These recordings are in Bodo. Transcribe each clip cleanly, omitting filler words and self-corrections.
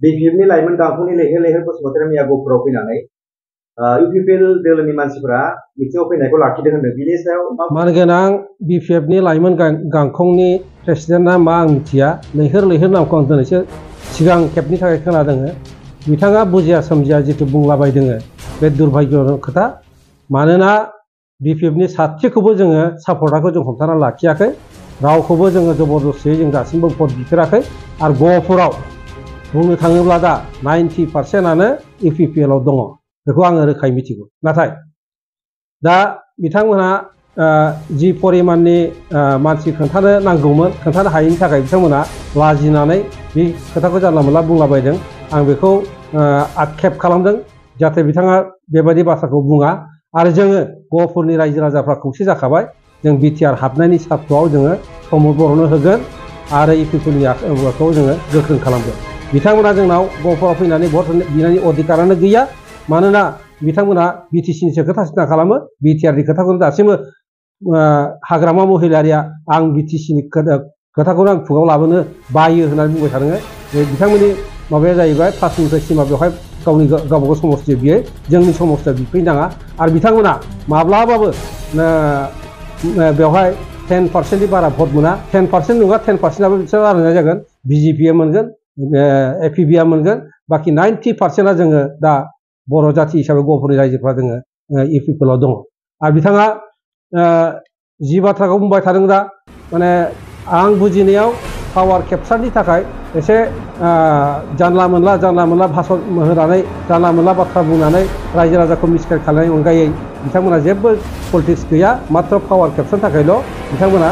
बिपिएफनि लाइमोन गांखंनि लैहोर लैहोर बसुमतारी मैया गहपुराव फैनानै इउपिपिएल दोलोनि मानसिफोरा मिथिङाव फैनायखौ लाखिदों होनदों। बिनि सायाव मानगोनां बिपिएफनि लाइमोन गांखंनि प्रेसिडेन्टआ मा आं मिथिया, लैहोर लैहोर नामखौ आं दिनैसो सिगां खेबनि थाखाय खोनादों। बिथाङा बुजिया सोमजिया जिथु बुंलाबायदों बे दुर्भाग्य खोथा। मानोना बिपिएफनि सासेखौबो जोङो सापर्टारखौ जों हमथाना लाखियाखै, रावखौबो जोङो जबरदस्तियै जों दासिमबो भट बिफेराखै। आरो गहपुराव बुंनो थाङोब्ला दा 90%आनो इउपिपिएलआव दङ, बेखौ आङो रोखायै मिथिगौ। नाथाय दा बिथांमोना जि परिमाननि मानसि खोन्थानो नांगौमोन खोन्थानो हायैनि थाखाय बिथांमोना लाजिनानै बे खोथाखौ जानला मोनला बुंलाबायदों। आं बेखौ आक्षेप खालामदों जाहाथे बिथाङा बेबायदि बाथ्राखौ बुङा। आरो जोङो गहपुरनि रायजो राजाफ्रा खौसे जाखाबाय, जों बिटिआर हाबनायनि सार्थआव जोङो प्रमद बर'नो होगोन आरो इउपिपिएलनि माबाखौ जोङो गोख्रों खालामगोन। बिथांमोना जोंनाव गहपुराव फैनानै भट बिनायनि अधिकारानो गैया। मानोना बिथांमोना बिटिसिनिसो खोथा सिन्था खालामो, बिटिआरनि खोथाखौनो दासिमबो हाग्रामा महिलारिया आं बिटिसिनि खोथाखौनो आं खुगाव लाबोनो बायो होननानै बुंबाय थादों। बिथांमोननि माबाया जाहैबाय पासनिफ्राय सिमा बेवहाय गावबागाव समस्ति बियो, जोंनि समस्तिया बिफैनाङा। आरो बिथांमोना माब्लाबाबो बेवहाय 10%नि बारा भट मोना। 10% नङा, 10%आबो बिसोर राननाय जागोन, बिजेपिआ मोनगोन, एपिबिआ मोनगोन, बाखि 90%आ जोङो दा बर' जाथि हिसाबै गहपुरनि रायजोफ्रा जोङो इउपिपिएलआव दङ। आरो बिथाङा जि बाथ्राखौ बुंबाय थादों दा, माने आं बुजिनायाव पावार केपचारनि थाखाय एसे जानला मोनला भाषण होनानै जानला मोनला बाथ्रा बुंनानै रायजो राजाखौ मिसगाइड खालामनायनि अनगायै बिथांमोना जेबो पलिटिक्स गैया, मात्र पावार केपचारनि थाखायल' बिथांमोना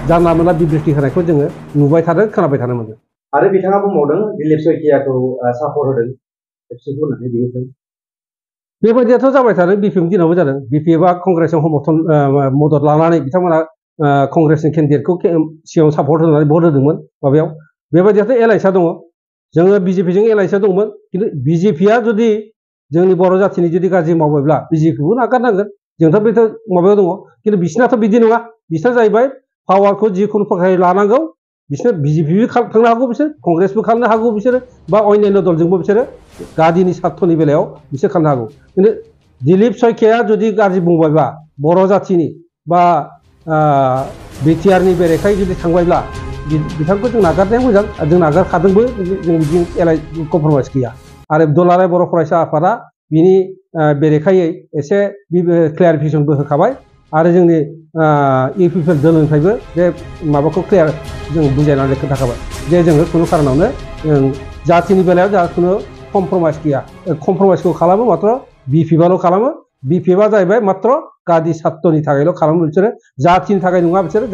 जानला मोनला बिबृति होनायखौ जोङो नुबाय थादों, खोनाबाय थानो मोनदों। आरो बिथाङा बुंबावदों दिलीप शइकियाखौ सापर्ट होदों होननानै बियो बेबायदियाथ' जाबाय थादों, बिपिएफ दिनावबो जादों। बिपिएफआ कंग्रेसजों मदद लानानै बिथांमोना कंग्रेसनि केन्डिडेटखौ सिगाङाव सापर्ट होनानै भट होदोंमोन माबायाव। बेबायदियाथ' एलायन्सआ दङ, जोङो बिजेपिजों एलायन्सआ दंमोन। खिन्थु बिजेपिआ जुदि जोंनि बर' जाथिनि जुदि गाज्रि मावबायब्ला बिजेपिखौबो नागारनांगोन। जोंथ' बेथ' माबायाव दङ, खिन्थु बिसिनाथ' बिदि नङा। बिसोर जाहैबाय पावारखौ जिखुनु प्रकारै लानांगौ, बिसोर बिजेपिबो थांनो हागौ, बिसोर कंग्रेसबो खालामनो हागौ, बिसोरो बा अन्यान्य दलजोंबो बिसोरो गादिनि सार्थनि बेलायाव बिसोर खालामनो हागौ। खिन्थु दिलीप शइकियाया जुदि गाज्रि बुंबायबा बर' जाथिनि बा बिटिआरनि बेरेखायै जुदि थांबायब्ला बिथांखौ जों नागारनाया मोजां। जों नागारखादोंबो, जों बिदि कमप्रमाइस गैया। आरो दुलाराय बर' फरायसा आफादा बिनि बेरेखायै एसे क्लियारिफिकेसनबो होखाबाय। आरो जोंनि इउपिपिएल दोलोनिफ्रायबो बे माबाखौ क्लियार जों बुजायनानै खोन्थाखाबाय जे जोङो खुनु खारनावनो जातिनि बेलायाव जोंहा खुनु कमप्रमाइस गैया। कमप्रमाइसखौ खालामो मात्र बिपिएफआल' खालामो। बिपिएफआ जाहैबाय मात्र गादि सार्थनि थाखायल' खालामो, बिसोरो जातिनि थाखाय नङा। बिसोरो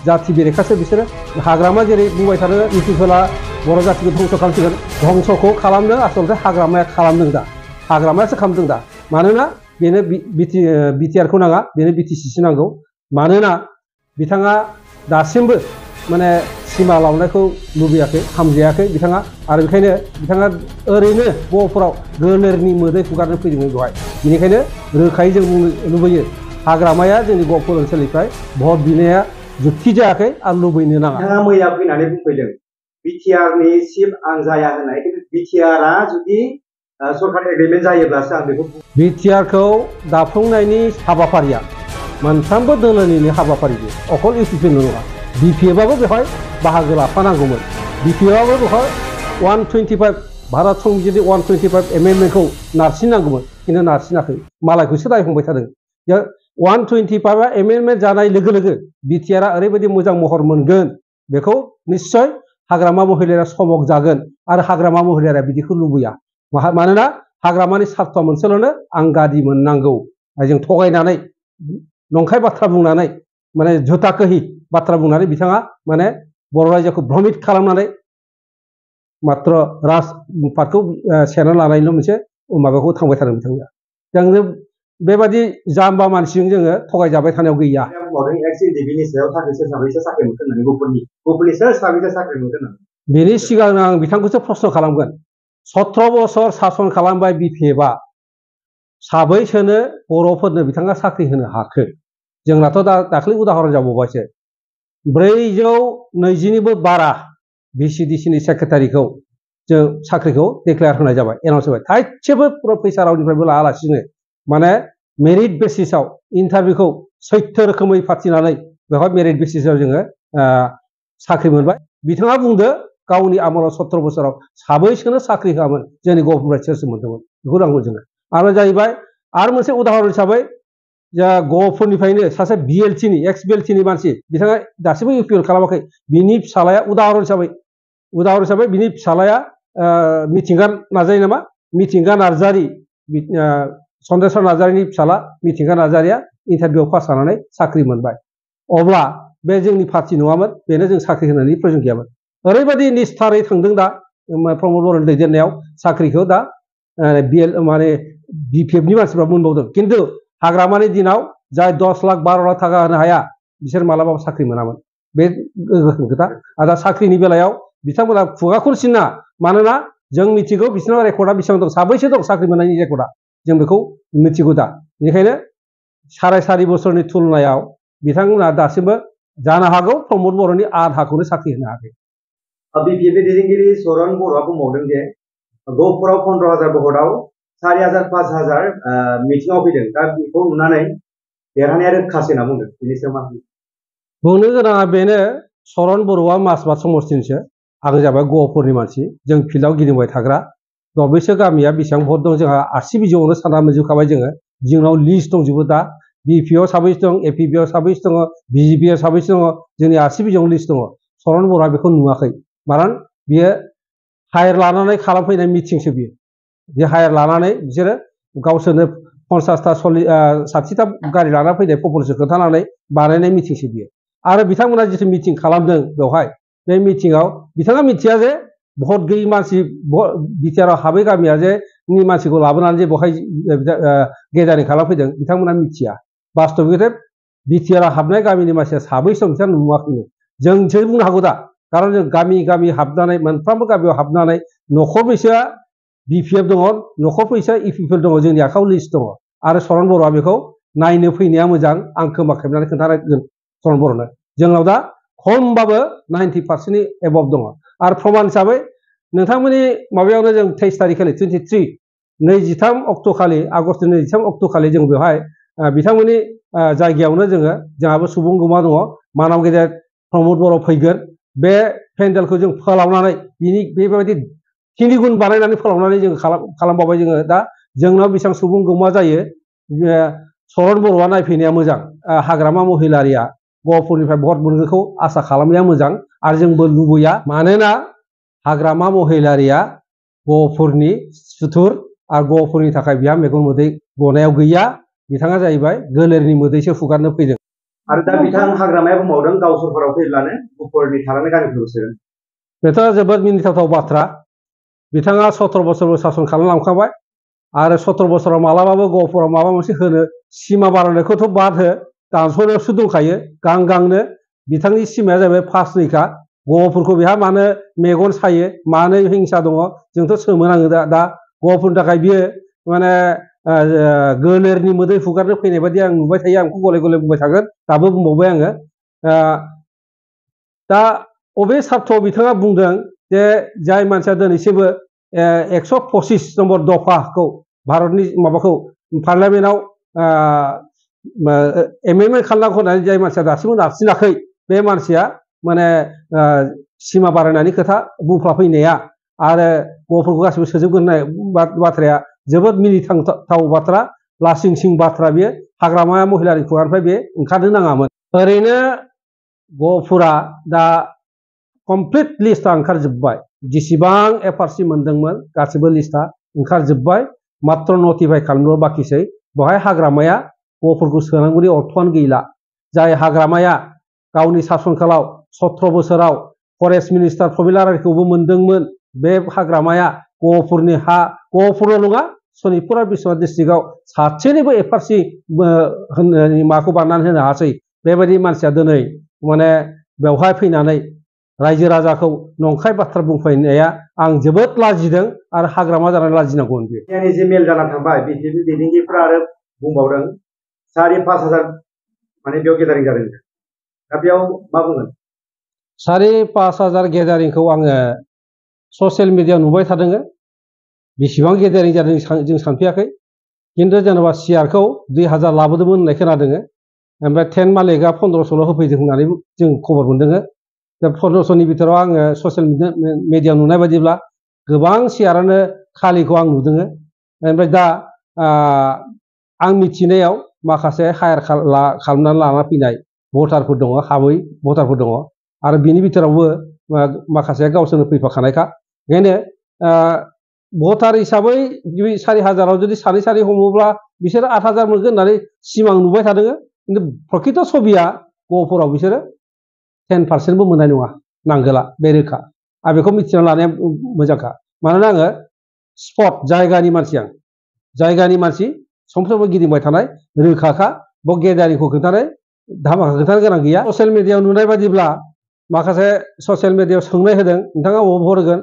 जाति बेरेखासो बिसोरो। हाग्रामा जेरै बुंबाय थादों इउपिपिएलआ बर' जातिखौ धंस' खालामसिगोन, धंस'खौ खालामनो आसलथे हाग्रामाया खालामदों दा, हाग्रामायासो खालामदों दा। मानोना बेनो बिटिआरखौ नाङा, बेनो बिटिसिसो नांगौ। मानोना बिथाङा दासिमबो माने सिमा लावनायखौ लुबैयाखै, हामजायाखै बिथाङा। आरो बेखायनो बिथाङा ओरैनो गहपुराव गोलेरनि मोदै हुगारनो फैदोंमोन बेवहाय। बेनिखायनो रोखायै जों बुंनो लुबैयो, हाग्रामाया जोंनि गहपुर ओनसोलनिफ्राय भट बिनाया जुक्ति जायाखै आरो लुबैनो नाङा। बिथाङा मैया फैनानै बुंफैदों बिटिआरनि चिफ आं जाया होननाय, खिन्थु बिटिआरआ जुदि सरकारनि एग्रिमेन्ट जायोब्लासो आं बेखौ बिटिआरखौ दाफुंनायनि हाबाफारिया मोनफ्रोमबो दोलोनिनो हाबाफारि, अकल इउपिपिएल नङा। बिपिएफआबो बेवहाय बाहागो लाफानांगौमोन। बिपिएफआबो बेवहाय 125 भारत संबिजितनि 125 एमेन्डमेन्टखौ नारसिननांगौमोन, खिन्थु नारसिनाखै, मालायखौसो दायफंबाय थादों। 125आ एमेन्डमेन्ट जानाय लोगो लोगो बिटिआरआ ओरैबायदि मोजां महर मोनगोन, बेखौ निस्सय हाग्रामा महिलारिया समक जागोन। आरो हाग्रामा महिलारिया बिदिखौ लुबैया। मानोना हाग्रामानि सार्थ मोनसेल'नो, आं गादि मोननांगौ। जों थगायनानै नंखाय बाथ्रा बुंनानै माने झुटा कहि बाथ्रा बुंनानै बिथाङा माने बर' रायजोखौ भ्रमित खालामनानै मात्र राजपाटखौ सेना लानायल' मोनसे माबाखौ थांबाय थादों बिथाङा। जों बेबादि जाम्बा मानसिजों जोङो थगायजाबाय थानायाव गैया। बेनि सिगां आं बिथांखौसो प्रश्न खालामगोन, 17 बोसोर सासन खालामबाय बिपिएफआ, साबैसोनो बर'फोरनो बिथाङा साख्रि होनो हाखो? जोंनाथ' दाख्लै उदाहरन जाबावबायसो, 420निबो बारा भिसिडिसिनि सेक्रेटारिखौ जों साख्रिखौ डिक्लेयार होनाय जाबाय एनाउन्स जाबाय थाइसेबो फैसा रावनिफ्रायबो लायालासिनो माने मेरिट बेसिसआव इन्टारभिउखौ सैथो रोखोमै फाथिनानै बेवहाय मेरिट बेसिसआव जोङो साख्रि मोनबाय बिथाङा बुंदो गावनि आमोलाव 17 बोसोराव साबैसोनो साख्रि होआमोन जोंनि गभर्नमेन्ट सोरसो मोनदोंमोन बेखौ आं बुंदों आरो जाहैबाय आरो मोनसे उदाहरन हिसाबै जा गफुरनिफ्रायनो सासे बिएलटिनि एक्स बिएलटिनि मानसि बिथाङा दासिमबो इउपिएल खालामाखै बिनि फिसालाया उदाहरन हिसाबै बिनि फिसालाया मिथिंगा नार्जारि नामा मिथिंगा नार्जारि चन्द्रेश्वर नार्जारिनि फिसाला मिथिंगा नार्जारिया इन्टारभिउआव पास जानानै साख्रि मोनबाय अब्ला बे जोंनि पार्टि नङामोन बेनो जों साख्रि होनायनि प्रयजन गैयामोन ओरैबायदि निस्थारै थांदों दा प्रमद बर'नि दैदेननायाव साख्रिखौ दा माने बिपिएफनि मानसिफ्रा मोनबावदों खिन्थु हाग्रामानि दिनाव जाय 10 लाख 12 लाख थाखा होनो हाया बिसोर मालाबाबो साख्रि मोनामोन बे गोख्रों खोथा आरो दा साख्रिनि बेलायाव बिथांमोना खुगाखौनो सिना मानोना जों मिथिगौ बिसोरनाव रेकर्डआ बेसेबां दं साबैसे दं साख्रि मोननायनि रेकर्डआ जों बेखौ मिथिगौ दा बेनिखायनो 4.5 बोसोरनि तुलनायाव बिथांमोना दासिमबो जानो हागौ प्रमद बर'नि आधाखौनो साख्रि होनो हायाखै बिपिएफनि दैदेनगिरि चरण बर'आ बुंबावदों जे गहपुराव 15,000 भटआव 4,000 5,000 मिटिंआव फैदों दा बेखौ नुनानै देरहानाया रोखासै होनना बुंदों बेनि सायाव मा बुंनो गोनाङा बेनो चरण बर'आ मासबाद समस्तिनिसो आं जाबाय गहपुरनि मानसि जों फिल्डआव गिदिंबाय थाग्रा दबैसो गामिया बेसेबां भट दं जोंहा 80 बिजौआवनो सानना मोनजोबखाबाय जोंनाव लिस्ट दंजोबो दा बिपिआव साबैसे दं एपिबिआव साबैसे दङ बिजिपिआव साबैसे दङ जोंनि 80 बिजौआव लिस्ट दङ चरण बर'आ बेखौ नुवाखै मानो बियो हायार लानानै खालामफैनाय मिटिंसो बियो बे हायार लानानै बिसोरो गावसोरनो 50टा 60टा गारि लाना फैनाय पपुलेसन खोन्थानानै बानायनाय मिटिंसो बियो आरो बिथांमोना जिथु मिटिं खालामदों बेवहाय बे मिटिंआव बिथाङा मिथिया जे भट गैयै मानसि बिटिआरआव हाबै गामिया जे नि मानसिखौ लाबोनानै जे बेवहाय गेदारिं खालामफैदों बिथांमोना मिथिया बास्तबिकथे बिटिआरआव हाबनाय गामिनि मानसिया साबैसे दं बिथांमोना नुवाखैनो जोंसो बुंनो हागौ दा खारन जों गामि गामि हाबनानै मोनफ्रोमबो गामियाव हाबनानै न'खर बैसोआ बिपिएफ दङ न'खर फैसा इपिपिएल दङ जोंनि आखायाव लिस्ट दङ आरो चरण बर'आ बेखौ नायनो फैनाया मोजां आं खोमा खेबनानै खोन्थागोन चरण बर'नो जोंनाव दा खमबाबो 90%नि एबभ दङ आरो प्रमान हिसाबै नोंथांमोननि माबायावनो जों 23 तारिखखालि 23 अक्ट' खालि आगष्टनि 23 अक्ट' खालि जों बेवहाय बिथांमोननि जायगायावनो जोंहाबो सुबुं गौमा दङ मानाव गेदेर प्रमद बर' फैगोन बे पेन्डेलखौ जों फोलावनानै बिनि बेबायदि 3 गुन बानायनानै फोलावनानै जों खालामबावबाय दा जोंनाव बेसेबां सुबुं गौमा जायो चरण बर'आ नायफैनाया मोजां हाग्रामा महिलारिया गहपुरनिफ्राय भट मोनगोनखौ आसा खालामनाया मोजां आरो जोंबो लुबैया मानोना हाग्रामा महिलारिया गहपुरनि सुथुर आरो गहपुरनि थाखाय बिहा मेगन मोदै गनायाव गैया बिथाङा जाहैबाय गोलेरनि मोदैसो हुगारनो फैदों आरो दा बिथां हाग्रामाया बुंबावदों गावसरफोराव फैब्लानो गहपुरनि थालांनाय गामिफोरखौ सोगोन बेथ' जोबोद मिनिथावथाव बाथ्रा बिथाङा 17 बोसोरबो सासन खालामलांखाबाय आरो 17 बोसोराव मालाबाबो गहपुराव माबा मोनसे होनो सिमा बारायनायखौथ' बाद हो दानस'नायावसो दंखायो गांनो बिथांनि सिमाया जाहैबाय 5-2खा गहपुरखौ बेहा मानो मेगन सायो मानो हिंसा दङ जोंथ' सोमोनाङो दा गहपुरनि थाखाय बियो माने गोलेरनि मोदै हुगारनो फैनाय बायदि आं नुबाय थायो आंखौ गले गले बुंबाय थागोन दाबो बुंबावबाय आङो दा अबे सार्थआव बिथाङा बुंदों जे जाय मानसिया दिनैसिमबो 125 नम्बर दफाखौ भारतनि माबाखौ पार्लियामेन्टआव एमेन्डमेन्ट खालामनांगौ होननानै जाय मानसिया दासिमबो नारसिनाखै बे मानसिया माने सिमा बारायनायनि खोथा बुंफ्लाफैनाया आरो गहपुरखौ गासिबो सोजोबगोन होननाय बाथ्राया जोबोद मिनिथावथाव बाथ्रा लासिं सिं बाथ्रा बेयो हाग्रामा महिलारि खुगानिफ्राय बे ओंखारनो नाङामोन ओरैनो गहपुरा दा कमप्लिट लिस्टआ ओंखारजोब्बाय जेसेबां एफआरसि मोनदोंमोन गासिबो लिस्टआ ओंखारजोब्बाय मात्र नटिफाइ खालामनो बाखिसै बेवहाय हाग्रामाया गहपुरखौ सोनांगौनि अर्थआनो गैला जाय हाग्रामाया गावनि सासनकालाव 17 बोसोराव फरेस्ट मिनिस्टार प्रमिला रायखौबो मोनदोंमोन बे हाग्रामाया गहपुरनि हा गहपुरल' नङा सनितपुर आरो बिश्वनाथ डिस्ट्रिक्टआव सासेनिबो एफआरसि माखौ बानायनानै होनो हासै बेबायदि मानसिया दिनै माने बेवहाय फैनानै रायजो राजाखौ नंखाय बाथ्रा बुंफैनाया आं जोबोद लाजिदों आरो हाग्रामा जानानै लाजिनांगौमोन बे जे मेल जाना थांबाय बिजेपि दैदेनगिरिफ्रा आरो बुंबावदों 4,500 माने बेयाव गेदारिं जादों दा बेयाव मा बुंगोन 4,500 गेदारिंखौ आङो ससियेल मिडिया नुबाय थादों बेसेबां गेदेरै जादों जों सानफेराखै खिन्थु जेनेबा सिआरखौ 2000 लाबोदोंमोन होननाय खोनादों ओमफ्राय 10 मालिकआ 1500ल' होफैदों होननानै जों खबर मोनदों दा 1500नि बिथोराव आङो ससियेल मिडिया नुनाय बायदिब्ला गोबां सिआरानो खालिखौ आं नुदों ओमफ्राय दा आं मिथिनायाव माखासे हायार खालामनानै लाना फैनाय भटारफोर दङ हाबै भटारफोर दङ आरो बिनि बिथोरावबो माखासे गावसोरनो फैफाखानायखा ओंखायनो भटार हिसाबै 4000आव जुदि सानै हमोब्ला बिसोर 8000 मोनगोन होननानै सिमां नुबाय थादों खिन्थु प्रकृत सबिया गहपुराव बिसोरो 10% मोननाय नङा नांगोला बे रोखा आं बेखौ मिथिना लानाया मोजांखा मानोना आङो स्पट जायगानि मानसि सम गिदिंबाय थानाय रोखाखा बाव गेदारिखौ खोन्थानाय धामाखा खोन्थानो गोनां गैया ससियेल मिडियायाव नुनाय बायदिब्ला माखासे ससियेल मिडियायाव सोंनाय होदों नोंथाङा बबाव भट होगोन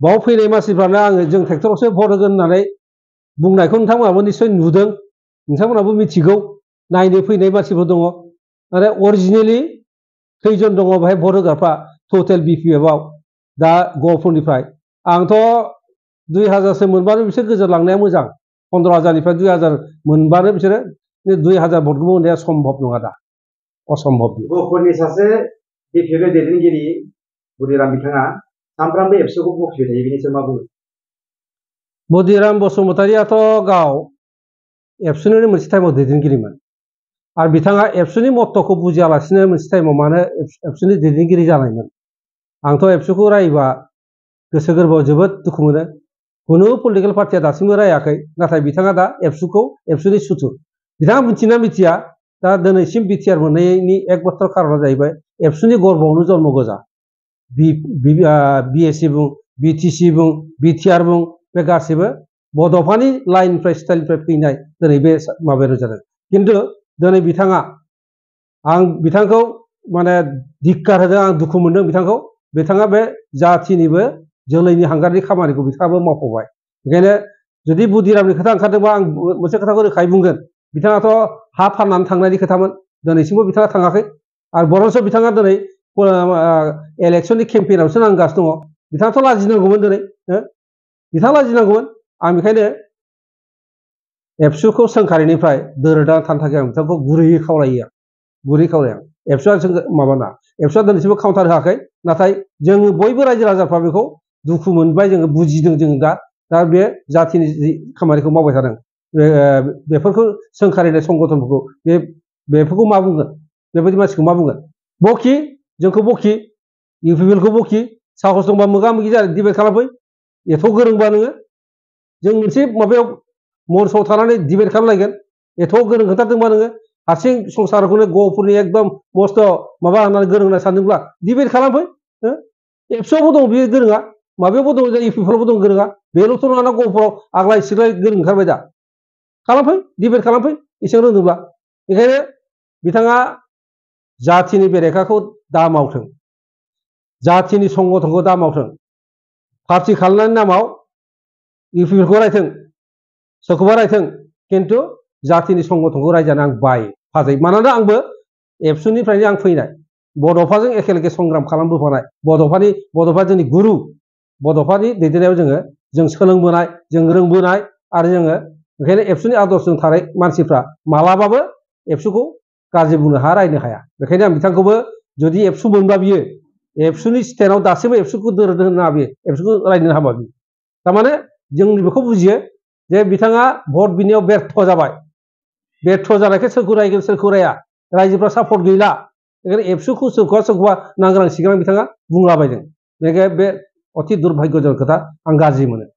बाव फैनाय मानसिफ्रानो आङो जों ट्रेक्टरावसो भट होगोन होननानै बुंनायखौ नोंथांमोनाबो निश्चय नुदों नोंथांमोनाबो मिथिगौ नायनो फैनाय मानसिफोर दङ आरो अरिजिनेलि खैजन दङ बेहाय भट होग्राफ्रा टटेल बिपिएफआव दा गहपुरनिफ्राय आंथ' 2000सो मोनबानो बिसोर गोजोरलांनाया मोजां 15000निफ्राय 2000 मोनबानो बिसोरो 2000 भटखौ मोननाया सम्भब नङा दा असम्भब गहपुरनि सासे बिपिएफ दैदेनगिरि बुदिराम बिथाङा सानफ्रामबो एबसुखौ बखिबाय थायो बेनि सायाव मा बुङो बुदिराम बसुमतारियाथ' गाव एबसुनिनो मोनसे टाइमाव दैदेनगिरिमोन आरो बिथाङा एबसुनि मत्त'खौ बुजियालासिनो मोनसे टाइमाव मानो एबसुनि दैदेनगिरि जानायमोन आंथ' एबसुखौ रायोबा गोसो गोरबोआव जोबोद दुखु मोनो खुनु पलिटिकेल पार्टिया दासिमबो रायाखै नाथाय बिथाङा दा एबसुनि सुथुर बिथाङा मिथिना मिथिया दा दिनैसिम बिटिआर मोननायनि एकमात्र खारना जाहैबाय एबसुनि गर्भआवनो जन्म गोजा बिएससि बुं बिटिसि बुं बिटिआर बुं बे गासैबो बड'फानि लाइननिफ्राय स्टाइलनिफ्राय फैनाय दिनै बे माबायानो जादों खिन्थु दिनै बिथाङा आं बिथांखौ माने धिक्कार होदों आं दुखु मोनदों बिथाङा बे जाथिनिबो जोलैनि हांगारनि खामानिखौ बिथाङाबो मावफाबाय ओंखायनो जुदि बुदिरामनि खोथा ओंखारदोंबा आं मोनसे खोथाखौ रोखायै बुंगोन बिथाङाथ' हा फाननानै थांनायनि खोथामोन दिनैसिमबो बिथाङा थाङाखै आरो बरन्स बिथाङा दिनै इलेक्सननि केम्पेइनावसो नांगासिनो दङ बिथाङाथ' लाजिनांगौमोन दिनै बिथाङा लाजिनांगौमोन आं बेखायनो एबसुखौ सोंखारिनिफ्राय दोरोदनानै थानो थाखाय आं बिथांखौ गुरैयै खावलायो एबसुआ जों माबाना एबसुआ दिनैसिमबो काउन्टार होआखै नाथाय जों बयबो रायजो राजाफ्रा बेखौ दुखु मोनबाय जोङो बुजिदों जों दा बे जाथिनि खामानिखौ मावबाय थादों बेफोरखौ सोंखारिनाय संगठनफोरखौ बेफोरखौ मा बुंगोन बेबायदि मानसिखौ मा बुंगोन बखि जोंखौ बखि इउपिपिएलखौ बखि साहस दंबा मोगा मोगि जानानै डिबेट खालामफै एथ' गोरोंबा नोङो जों मोनसे माबायाव मर्चआव थानानै डिबेट खालामलायगोन एथ' गोरों खोन्थादोंबा नोङो हारसिं संसारखौनो गहपुरनि एकदम मस्थ' माबा होननानै गोरों होनना सानदोंब्ला डिबेट खालामफै एबसुआवबो दं बे गोरोङा माबायावबो दं इउपिपिएलआवबो दं गोरोङा बेल'थ' नङा गहपुराव आग्लाय सिग्लाय गोरों ओंखारबाय दा खालामफै डिबेट खालामफै एसेबां रोंदोंब्ला बेखायनो बिथाङा जाथिनि बेरेखाखौ दा मावथों जाथिनि संगठनखौ दा मावथों पार्टि खालामनायनि नामाव इउपिपिएलखौ रायथों सोरखौबा रायथों खिन्थु जातिनि संगठनखौ रायजानो आं बायो फाजै मानोना आंबो एबसुनिफ्रायनो आं फैनाय बड'फाजों एखे एखे संग्राम खालामबोफानाय बड'फा जोंनि गुरु बड'फानि दैदेननायाव जों सोलोंबोनाय जों रोंबोनाय आरो जोङो ओंखायनो एबसुनि आदर्शजों थानाय मानसिफ्रा मालाबाबो एबसुखौ गाज्रि बुंनो हाया रायनो हाया बेखायनो आं बिथांखौबो जुदि एबसु मोनबा बियो एबसुनि स्टेन्डआव दासिमबो एबसुखौ दोरोद होनो हाया बियो एबसुखौ रायनो हाबा बियो थारमाने जों बेखौ बुजियो जे बिथाङा भट बिनायाव बेर्थ जानायखाय सोरखौ रायगोन सोरखौ राया रायजोफ्रा सापर्ट गैला बेखायनो एबसुखौ सोरखौबा नांग्रां सिग्रां बिथाङा बुंलाबायदों बेनिखायनो बे अति दुर्भाग्यजनक खोथा आं गाज्रि मोनो